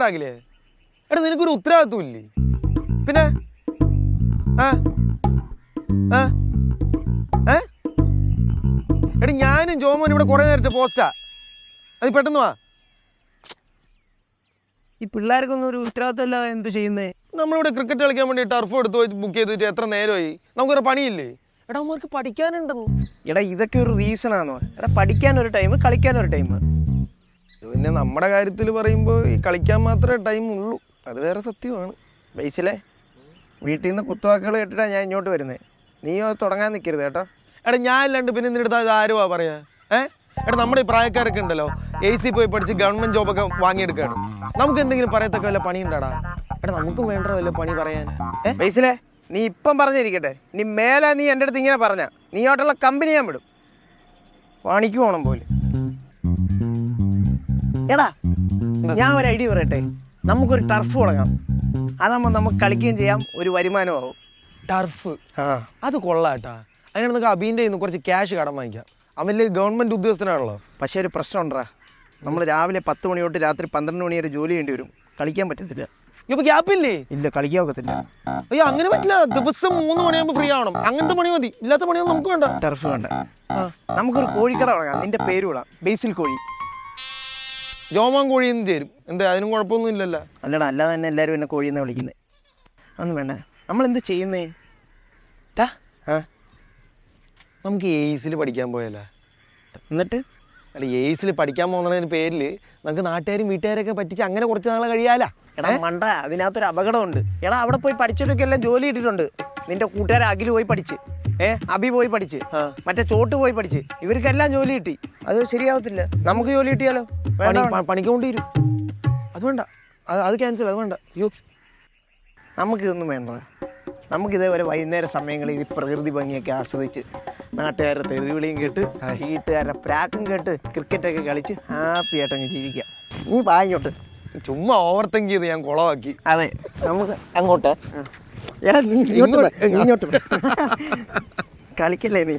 ഉണ്ടാക്കില്ലേ? എടാ നിനക്കൊരു ഉത്തരവാദിത്വം ഇല്ലേ? പിന്നെ എടാ ഞാനും ജോമോനും ഇവിടെ കുറെ നേരത്തെ പോസ്റ്റാ. അത് പെട്ടെന്ന് വാ. ഈ പിള്ളേർക്കൊന്നും ഒരു ഉത്തരവാദിത്വം ഇല്ലാതെ എന്ത് ചെയ്യുന്നേ? നമ്മളിവിടെ ക്രിക്കറ്റ് കളിക്കാൻ വേണ്ടി ടർഫ് എടുത്ത് ബുക്ക് ചെയ്തിട്ട് എത്ര നേരമായി? നമുക്കൊരു പണിയില്ലേ? എടാ അവർക്ക് പഠിക്കാനുണ്ടെന്ന്. എടാ ഇതൊക്കെ ഒരു റീസൺ ആണോ? എടാ പഠിക്കാനൊരു ടൈം, കളിക്കാനൊരു ടൈം. പിന്നെ നമ്മുടെ കാര്യത്തിൽ പറയുമ്പോൾ ഈ കളിക്കാൻ മാത്രമേ ടൈം ഉള്ളൂ. അത് വേറെ സത്യമാണ്. ബേസിലെ വീട്ടിൽ നിന്ന് കുത്തുവാക്കുകൾ കേട്ടിട്ടാണ് ഞാൻ ഇങ്ങോട്ട് വരുന്നത്. നീയോ തുടങ്ങാൻ നിൽക്കരുത് കേട്ടോ. എടാ ഞാൻ അല്ലാണ്ട് പിന്നെ നിന്റെ അടുത്ത് ആരുവാ പറയാ? എടാ നമ്മുടെ ഈ പ്രായക്കാരൊക്കെ ഉണ്ടല്ലോ, AC പോയി പഠിച്ച് ഗവൺമെന്റ് ജോബൊക്കെ വാങ്ങിയെടുക്കുകയാണ്. നമുക്ക് എന്തെങ്കിലും പറയത്തക്ക വല്ല പണി ഉണ്ടാടാ? എടാ നമുക്കും വേണ്ട വല്ല പണി പറയാൻ. ബേസിലെ നീ ഇപ്പം പറഞ്ഞിരിക്കട്ടെ, നീ മേലെ നീ എൻ്റെ അടുത്ത് ഇങ്ങനെ പറഞ്ഞ നീയോട്ടുള്ള കമ്പനി ഞാൻ വിടും. പണിക്ക് പോകണം പോലെ. എടാ ഞാൻ ഒരു ഐഡിയ പറയട്ടെ, നമുക്കൊരു ടർഫ് തുടങ്ങാം. അതാകുമ്പോൾ നമുക്ക് കളിക്കുകയും ചെയ്യാം, ഒരു വരുമാനമാവും. ടർഫ് അത് കൊള്ളാട്ടാ. അങ്ങനെ നമുക്ക് അബീൻ്റെ കയ്യിൽ നിന്ന് കുറച്ച് ക്യാഷ് കടം വാങ്ങിക്കാം. അവൻ ഗവൺമെന്റ് ഉദ്യോഗസ്ഥനാണല്ലോ. പക്ഷേ ഒരു പ്രശ്നം ഉണ്ടാ, നമ്മൾ രാവിലെ 10 മണി തൊട്ട് രാത്രി 12 മണി വരെ ജോലി ചെയ്യേണ്ടി വരും. കളിക്കാൻ പറ്റത്തില്ല. ഇപ്പൊ ഗ്യാപ്പില്ലേ? ഇല്ല, കളിക്കാൻ ഒക്കത്തില്ല. അയ്യോ അങ്ങനെ പറ്റില്ല. ദിവസം 3 മണിയാകുമ്പോൾ ഫ്രീ ആവണം. അങ്ങനത്തെ പണി മതി, ഇല്ലാത്ത പണിയൊന്നും നമുക്ക് വേണ്ട. ടർഫ് വേണ്ട. നമുക്കൊരു കോഴിക്കട തുടങ്ങാം. നിന്റെ പേര് വിടാം, ബേസിൽ കോഴി. ജോമാൻ കോഴിന്ന് ചേരും. എന്താ അതിനും കുഴപ്പമൊന്നും ഇല്ലല്ലോ? അല്ലടാ, അല്ലാതെ തന്നെ എല്ലാവരും എന്നെ കോഴിയെന്ന് വിളിക്കുന്നത്. ഒന്നും വേണ്ട. നമ്മളെന്ത് ചെയ്യുന്നേ? നമുക്ക് എയ്സിൽ പഠിക്കാൻ പോയല്ലോ. എന്നിട്ട് അല്ല, എയ്സിൽ പഠിക്കാൻ പോകുന്നതിന് പേരിൽ നമുക്ക് നാട്ടുകാരും വീട്ടുകാരൊക്കെ പറ്റിച്ച് അങ്ങനെ കുറച്ച് നാളെ കഴിയാലോ. എടാ മണ്ട, അതിനകത്തൊരു അപകടമുണ്ട്. എടാ അവിടെ പോയി പഠിച്ചവരൊക്കെ എല്ലാം ജോലി ഇട്ടിട്ടുണ്ട്. നിന്റെ കൂട്ടുകാരെ അഖിൽ പോയി പഠിച്ച്, അബി പോയി പഠിച്ച്, മറ്റേ ചോട്ട് പോയി പഠിച്ച്, ഇവർക്കെല്ലാം ജോലി കിട്ടി. അത് ശരിയാവത്തില്ല. നമുക്ക് ജോലി കിട്ടിയാലോ? പണിക്കൊണ്ടിരും. അത് വേണ്ട, അത് ക്യാൻസൽ. അത് വേണ്ട. അയ്യോ നമുക്കിതൊന്നും വേണ്ട. നമുക്കിതേപോലെ വൈകുന്നേര സമയങ്ങളിൽ ഈ പ്രകൃതി ഭംഗിയൊക്കെ ആസ്വദിച്ച് നാട്ടുകാരുടെ തെരുവിളിയും കേട്ട് വീട്ടുകാരുടെ പ്രാക്കും കേട്ട് ക്രിക്കറ്റൊക്കെ കളിച്ച് ഹാപ്പി ആയിട്ടങ്ങ് ജീവിക്കാം. നീ വാങ്ങിയോട്ട്. ചുമ്മാ ഓവർ തിങ്ക് ചെയ്ത് ഞാൻ കുളമാക്കി. അതെ, നമുക്ക് അങ്ങോട്ട്. എടാ നീ ഇങ്ങോട്ട് കളിക്കല്ലേ നീ?